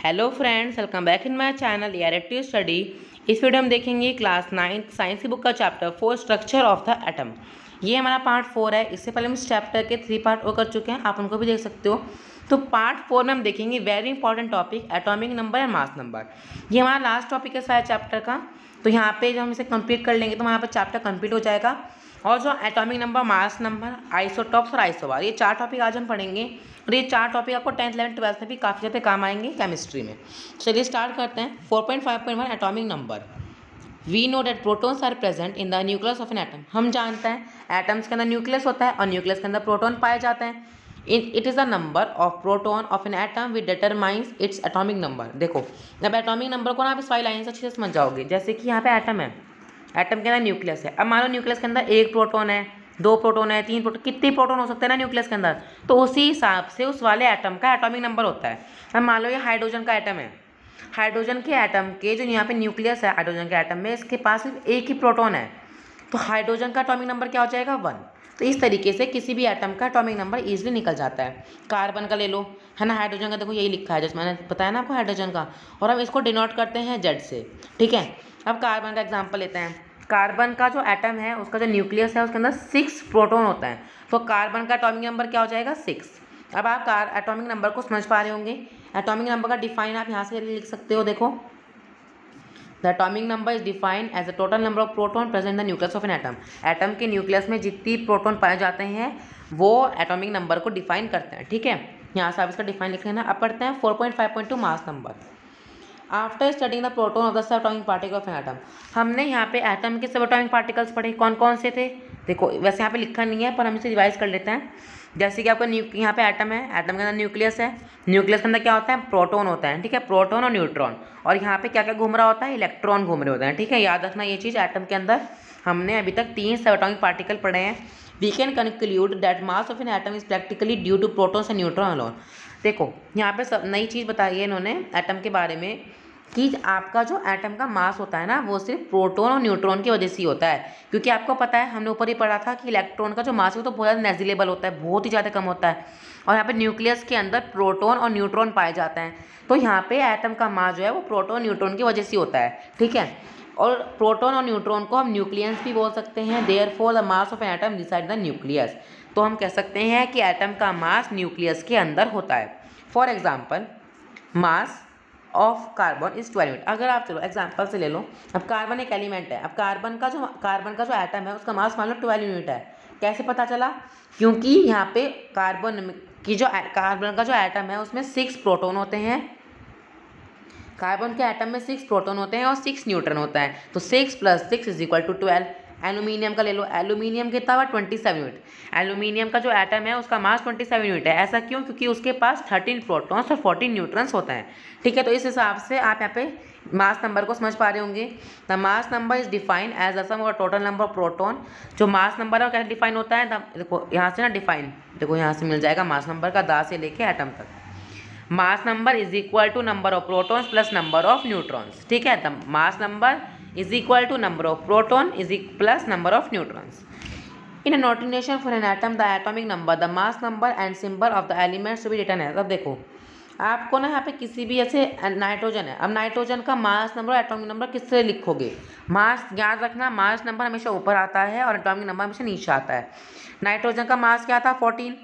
Hello friends, welcome back in my channel यारेक्टिव स्टडी। इस वीडियो में देखेंगे क्लास 9 साइंस की बुक का chapter 4 structure of the atom. ये हमारा पार्ट 4 है। इससे पहले हम इस चैप्टर के 3 पार्ट और कर चुके हैं, आप उनको भी देख सकते हो। तो पार्ट 4 में हम देखेंगे very important topic atomic number and mass number. ये हमारा लास्ट टॉपिक है सारे चैप्टर का। तो यहाँ पे जब हम इसे कंप्लीट कर लेंगे तो हमारा पर चैप्टर कंप्लीट हो जाएगा। और जो atomic number, mass number, isotopes और आइसोबार, ये 4 टॉपिक आज हम पढ़ेंगे। और ये 4 टॉपिक आपको 10th 11th 12th में भी काफ़ी ज़्यादा काम आएंगे केमिस्ट्री में। चलिए स्टार्ट करते हैं। 4.5.1 atomic number. We know that protons are present in the nucleus of an atom. हम जानते हैं एटम्स के अंदर न्यूक्लियस होता है और न्यूक्लियस के अंदर प्रोटॉन पाए जाते हैं। It is the number of proton of an atom which determines its atomic number. देखो, जब एटॉमिक नंबर को ना आप इस 5 लाइन से अच्छे से समझ जाओगे। जैसे कि यहाँ पे एटम है, एटम के अंदर न्यूक्लियस है। अब मान लो न्यूक्लियस के अंदर 1 प्रोटॉन है, 2 प्रोटॉन है, 3 प्रोटॉन, कितने प्रोटॉन हो सकते हैं ना न्यूक्लियस के अंदर, तो उसी हिसाब से उस वाले एटम का एटॉमिक नंबर होता है। अब मान लो ये हाइड्रोजन का एटम है, हाइड्रोजन के एटम के जो यहाँ पे न्यूक्लियस है हाइड्रोजन के एटम में, इसके पास सिर्फ एक ही प्रोटॉन है, तो हाइड्रोजन का एटॉमिक नंबर क्या हो जाएगा 1। तो इस तरीके से किसी भी एटम का एटॉमिक नंबर ईजिली निकल जाता है। कार्बन का ले लो, है ना, हाइड्रोजन का देखो यही लिखा है जैसे मैंने बताया ना आपको हाइड्रोजन का, और हम इसको डिनोट करते हैं Z से। ठीक है, अब कार्बन का एग्जाम्पल लेते हैं। कार्बन का जो एटम है उसका जो न्यूक्लियस है उसके अंदर 6 प्रोटॉन होता है, तो कार्बन का एटॉमिक नंबर क्या हो जाएगा 6। अब आप एटॉमिक नंबर को समझ पा रहे होंगे। एटॉमिक नंबर का डिफाइन आप यहाँ से लिख सकते हो। देखो, the atomic number is defined as the total number of proton present in the nucleus of an atom. Atom के न्यूक्लियस में जितनी प्रोटॉन पाए जाते हैं वो एटॉमिक नंबर को डिफाइन करते हैं। ठीक है, यहाँ से आप इसका डिफाइन लिख लेना। अब पढ़ते हैं 4.5.2 mass number. After studying the proton of the sub atomic particle of an atom. हमने यहाँ पे एटम के सब एटॉमिक पार्टिकल्स पढ़े, कौन कौन से थे। देखो, वैसे यहाँ पे लिखा नहीं है पर हम इसे रिवाइज कर लेते हैं। जैसे कि आपका यहाँ पे एटम है, एटम के अंदर न्यूक्लियस है, न्यूक्लियस के अंदर क्या होता है, प्रोटॉन होता है। ठीक है, प्रोटॉन और न्यूट्रॉन, और यहाँ पे क्या क्या घूम रहा होता है, इलेक्ट्रॉन घूम रहे होते हैं। ठीक है, याद रखना ये चीज़। एटम के अंदर हमने अभी तक 3 सब एटॉमिक पार्टिकल पढ़े हैं। We can conclude that mass of an atom is practically due to protons and neutron alone. देखो, यहाँ पे सब नई चीज़ बताई है इन्होंने एटम के बारे में कि आपका जो एटम का मास होता है ना वो सिर्फ प्रोटॉन और न्यूट्रॉन की वजह से ही होता है। क्योंकि आपको पता है, हमने ऊपर ही पढ़ा था कि इलेक्ट्रॉन का जो मास है तो बहुत ज़्यादा नेजिलेबल होता है, बहुत ही ज़्यादा कम होता है, और यहाँ पे न्यूक्लियस के अंदर प्रोटॉन और न्यूट्रॉन पाए जाते हैं। तो यहाँ पे एटम का मास जो है वो प्रोटॉन न्यूट्रॉन की वजह से होता है। ठीक है, और प्रोटॉन और न्यूट्रॉन को हम न्यूक्लियस भी बोल सकते हैं। Therefore the mass of an atom decide the nucleus. तो हम कह सकते हैं कि एटम का मास न्यूक्लियस के अंदर होता है। For example, mass of carbon is 12 unit. अगर आप चलो एग्जांपल से ले लो, अब कार्बन एक एलिमेंट है। अब कार्बन का जो एटम है उसका मास मान लो 12 यूनिट है। कैसे पता चला? क्योंकि यहाँ पे कार्बन का जो एटम है उसमें 6 प्रोटॉन होते हैं। कार्बन के एटम में 6 प्रोटॉन होते हैं और 6 न्यूट्रॉन होता है, तो 6 + 6 = 12। एल्यूमिनियम का ले लो, एल्यूमिनियम कितना हुआ 27 यूनिट। एल्यूमिनियम का जो एटम है उसका मास 27 यूनिट है। ऐसा क्यों? क्योंकि उसके पास 13 प्रोटॉन्स और 14 न्यूट्रॉन्स होता है। ठीक है, तो इस हिसाब से आप यहाँ पे मास नंबर को समझ पा रहे होंगे। The mass number is defined as the sum of total number of proton. जो मास नंबर है वो कैसे डिफाइन होता है? देखो यहाँ से ना डिफाइन, देखो यहाँ से मिल जाएगा मास नंबर का, दा से लेके एटम तक। Mass number is equal to number of protons plus number of neutrons. ठीक है, the mass number is equal to number of proton plus number of neutrons. In a notation for an atom, the atomic number, the mass number and symbol of the elements to be written as। अब देखो, आपको ना यहाँ पे किसी भी ऐसे nitrogen है, अब नाइट्रोजन का मास नंबर और एटॉमिक नंबर किससे लिखोगे? मास याद रखना, मास नंबर हमेशा ऊपर आता है और एटॉमिक नंबर हमेशा नीचे आता है। नाइट्रोजन का मास क्या था 14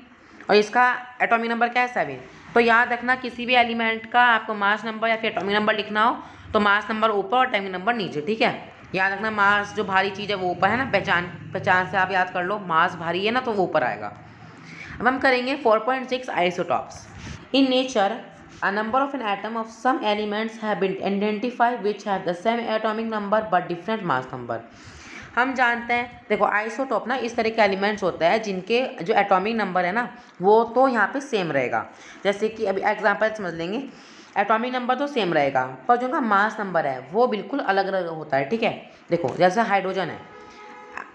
और इसका एटॉमिक नंबर क्या है 7। तो याद रखना, किसी भी एलिमेंट का आपको मास नंबर या फिर एटॉमिक नंबर लिखना हो तो मास नंबर ऊपर और एटॉमिक नंबर नीचे। ठीक है, याद रखना, मास जो भारी चीज़ है वो ऊपर है ना, पहचान से आप याद कर लो, मास भारी है ना तो वो ऊपर आएगा। अब हम करेंगे 4.6 isotopes. In nature a number of an atom of some elements have been identified which have the same atomic number but different mass number. हम जानते हैं, देखो आइसोटॉप ना इस तरह के एलिमेंट्स होता है जिनके जो एटॉमिक नंबर है ना वो तो यहाँ पे सेम रहेगा। जैसे कि अभी एग्जांपल समझ लेंगे, एटॉमिक नंबर तो सेम रहेगा पर जो उनका मास नंबर है वो बिल्कुल अलग अलग होता है। ठीक है, देखो जैसे हाइड्रोजन है,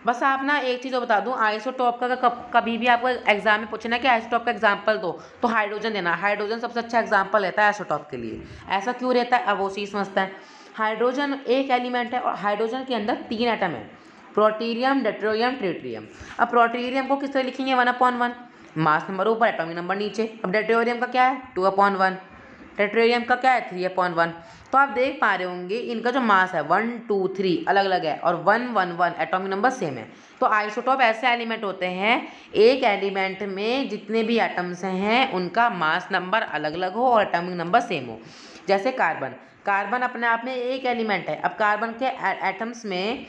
बस आप ना एक चीज़ बता दूं, आइसोटॉप का कभी भी आपको एग्जाम में पूछना कि आइसोटॉप का एग्जांपल दो तो हाइड्रोजन देना। हाइड्रोजन सबसे अच्छा एग्जांपल रहता है आइसोटॉप के लिए। ऐसा क्यों रहता है अब वो चीज़ समझता है। हाइड्रोजन एक एलिमेंट है और हाइड्रोजन के अंदर 3 एटम है, प्रोटीरियम, डेट्रोरियम, ट्रिटियम। अब प्रोटीरियम को किस तरह लिखेंगे 1/1, मास नंबर ऊपर एटॉमिक नंबर नीचे। अब डेट्रोरियम का क्या है 2/1, टेट्रेरियम का क्या है 3/1। तो आप देख पा रहे होंगे इनका जो मास है 1 2 3 अलग अलग है और 1 1 1 एटॉमिक नंबर सेम है। तो आइसोटॉप ऐसे एलिमेंट होते हैं एक एलिमेंट में जितने भी एटम्स हैं उनका मास नंबर अलग अलग हो और एटॉमिक नंबर सेम हो। जैसे कार्बन, कार्बन अपने आप में एक एलिमेंट है। अब कार्बन के एटम्स में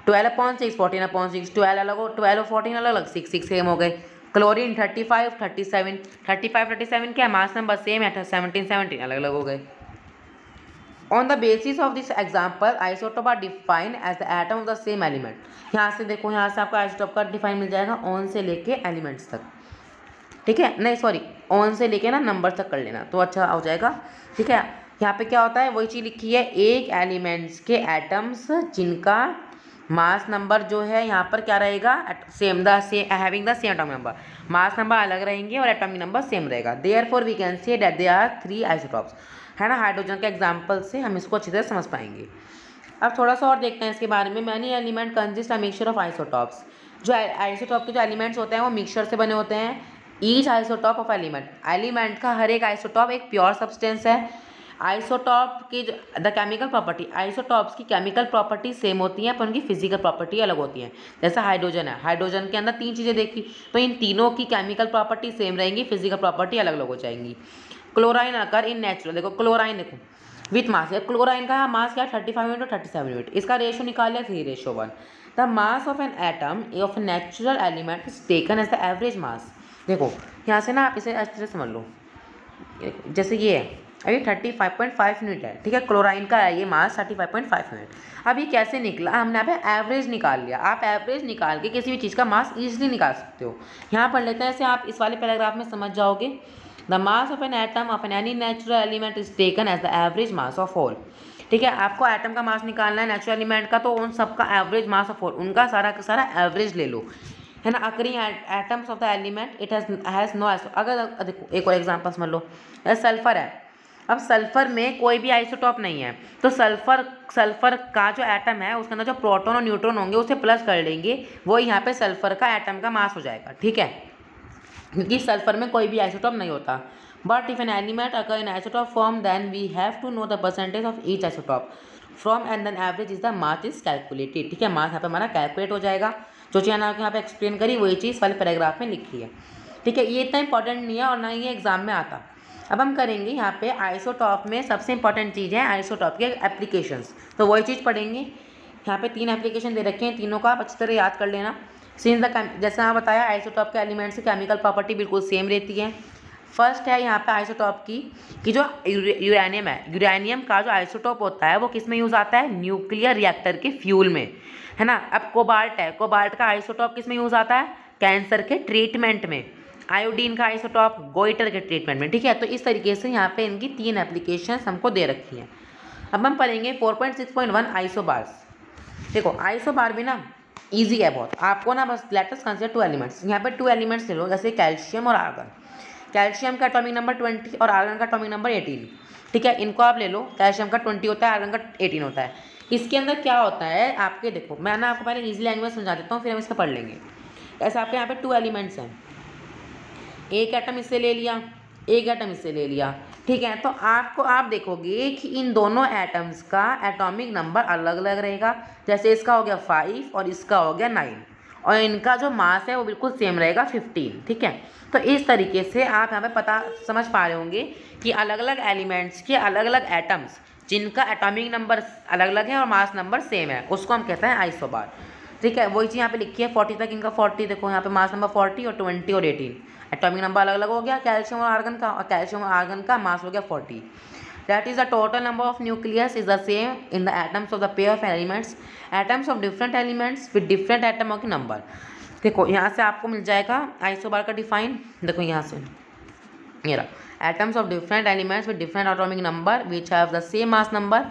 12/6 14/6 12 अलग हो, 12 और 14 अलग अलग, 6 6 सेम हो गए। क्लोरीन 35 37 35 37 क्या मास नंबर सेम है, 17 17 अलग अलग हो गए। On the basis of this example, isotope are defined as the atom of the same element. यहाँ से देखो, यहाँ से आपको आइसोटोप का डिफाइन मिल जाएगा ऑन से लेके एलिमेंट्स तक, ठीक है, नहीं सॉरी ऑन से लेके ना नंबर तक कर लेना तो अच्छा हो जाएगा, ठीक है। यहाँ पे क्या होता है वही चीज़ लिखी है, एक एलिमेंट्स के एटम्स जिनका मास नंबर जो है यहाँ पर क्या रहेगा, same the same having the same atomic number, mass number अलग रहेंगे और एटॉमिक नंबर सेम रहेगा। Therefore we can say that they are 3 isotopes, है ना। हाइड्रोजन के एग्जाम्पल से हम इसको अच्छी तरह समझ पाएंगे। अब थोड़ा सा और देखते हैं इसके बारे में। Many element consist a mixture of isotopes. जो आइसोटॉप के जो एलिमेंट्स होते हैं वो मिक्सचर से बने होते हैं। Each isotope of element, element का हर एक आइसोटॉप एक प्योर सब्सटेंस है। आइसोटॉप की द केमिकल प्रॉपर्टी, आइसोटॉप्स की केमिकल प्रॉपर्टी सेम होती हैं पर उनकी फिजिकल प्रॉपर्टी अलग होती हैं। जैसे हाइड्रोजन है, हाइड्रोजन के अंदर 3 चीज़ें देखी तो इन तीनों की केमिकल प्रॉपर्टी सेम रहेंगी, फिजिकल प्रॉपर्टी अलग अलग हो जाएंगी। क्लोराइन अकर इन नेचुरल, देखो क्लोराइन देखो विथ मास है, क्लोराइन का मास क्या है 35 × 37 यूनिट, इसका रेशो निकाल लिया 3:1। The mass of an atom of natural element is taken as the average mass. देखो यहाँ से ना आप इसे अच्छे से समझ लो, जैसे ये है अभी 35.5 यूनिट है, ठीक है, क्लोराइन का है ये मास 35.5 यूनिट। अब ये कैसे निकला, हमने यहाँ पे एवरेज निकाल लिया। आप एवरेज निकाल के किसी भी चीज़ का मास ईजिली निकाल सकते हो। यहाँ पढ़ लेते हैं, ऐसे आप इस वाले पैराग्राफ में समझ जाओगे। The mass of an atom of an any natural element is taken as the average mass of all, ठीक है। आपको एटम का मास निकालना है नेचुरल एलिमेंट का, तो उन सबका एवरेज मास ऑफ ऑल, उनका सारा का सारा एवरेज ले लो, है ना। Occurring atoms of the element it has no iso. अगर देखो एक और एग्जाम्पल समझ लो, सल्फर है। अब सल्फर में कोई भी आइसोटॉप नहीं है तो सल्फर का जो एटम है उसके अंदर जो प्रोटॉन और न्यूट्रॉन होंगे उसे प्लस कर लेंगे, वो यहाँ पे सल्फर का एटम का मास हो जाएगा, ठीक है, क्योंकि सल्फर में कोई भी आइसोटॉप नहीं होता। But if an element occur in isotope form then we have to know the percentage of each isotope from and then average is the mass is calculated, ठीक है। मास यहाँ पे हमारा कैलकुलेट हो जाएगा। जो चीज़ यहाँ पे एक्सप्लेन करी वही चीज़ वाले पैराग्राफ में लिखी है, ठीक है। ये इतना इंपॉर्टेंट नहीं है और ना ही एग्जाम में आता। अब हम करेंगे यहाँ पे आइसोटॉप में सबसे इंपॉर्टेंट चीज़ है आइसोटॉप के एप्लीकेशंस, तो वही चीज़ पढ़ेंगे। यहाँ पे 3 एप्लीकेशन दे रखे हैं, तीनों का आप अच्छी तरह याद कर लेना। सिंस द जैसे यहाँ बताया आइसोटॉप के एलिमेंट्स की केमिकल प्रॉपर्टी बिल्कुल सेम रहती है। फर्स्ट है यहाँ पे आइसोटॉप की जो यूरेनियम है, यूरेनियम का जो आइसोटॉप होता है वो किस में यूज़ आता है, न्यूक्लियर रिएक्टर के फ्यूल में, है ना। अब कोबाल्ट है, कोबाल्ट का आइसोटॉप किस में यूज़ आता है, कैंसर के ट्रीटमेंट में। आयोडीन का आइसोटॉप गोइटर के ट्रीटमेंट में, ठीक है। तो इस तरीके से यहाँ पे इनकी 3 एप्लीकेशन हमको दे रखी हैं। अब हम पढ़ेंगे 4.6.1 आइसोबार्स। देखो आइसोबार भी ना ईजी है बहुत, आपको ना बस लेट अस कंसीडर 2 एलिमेंट्स। यहाँ पे 2 एलिमेंट्स ले लो, जैसे कैल्शियम और आर्गन। कैल्शियम का एटॉमिक नंबर 20 और आर्गन का एटॉमिक नंबर 18, ठीक है। इनको आप ले लो, कैल्शियम का 20 होता है, आर्गन का 18 होता है। इसके अंदर क्या होता है आपके, देखो मैं ना आपको पहले ईजी लैंग्वेज समझा देता हूँ फिर हम इसका पढ़ लेंगे। ऐसे आपके यहाँ पे 2 एलिमेंट्स हैं, एक एटम इससे ले लिया, एक एटम इससे ले लिया, ठीक है। तो आप देखोगे कि इन दोनों एटम्स का एटॉमिक नंबर अलग अलग रहेगा। जैसे इसका हो गया 5 और इसका हो गया 9 और इनका जो मास है वो बिल्कुल सेम रहेगा 15, ठीक है। तो इस तरीके से आप यहाँ पे समझ पा रहे होंगे कि अलग अलग एलिमेंट्स के अलग अलग एटम्स जिनका एटॉमिक नंबर अलग अलग है और मास नंबर सेम है उसको हम कहते हैं आइसोबार, ठीक है। वही चीज़ यहाँ पे लिखी है 40 तक, इनका 40 देखो यहाँ पे मास नंबर 40 और 20 और 18, एटॉमिक नंबर अलग अलग हो गया कैल्शियम और आर्गन का, और कैल्शियम और आर्गन का मास हो गया 40। That is the total number of nucleus is the same in the atoms of the pair of elements, atoms of different elements with different atom of number. देखो यहाँ से आपको मिल जाएगा आइसोबार का डिफाइन, देखो यहाँ से ये रहा, atoms of different elements with different atomic number which have the same mass number.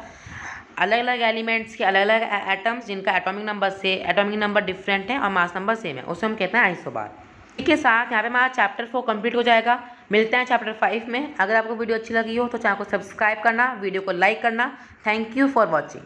अलग अलग एलिमेंट्स के अलग अलग एटम्स जिनका एटॉमिक नंबर डिफरेंट है और मास नंबर सेम है, उसे हम कहते हैं आइसोबार। इसके साथ यहाँ पे हमारा चैप्टर 4 कंप्लीट हो जाएगा। मिलते हैं चैप्टर 5 में। अगर आपको वीडियो अच्छी लगी हो तो चैनल को सब्सक्राइब करना, वीडियो को लाइक करना। Thank you for watching.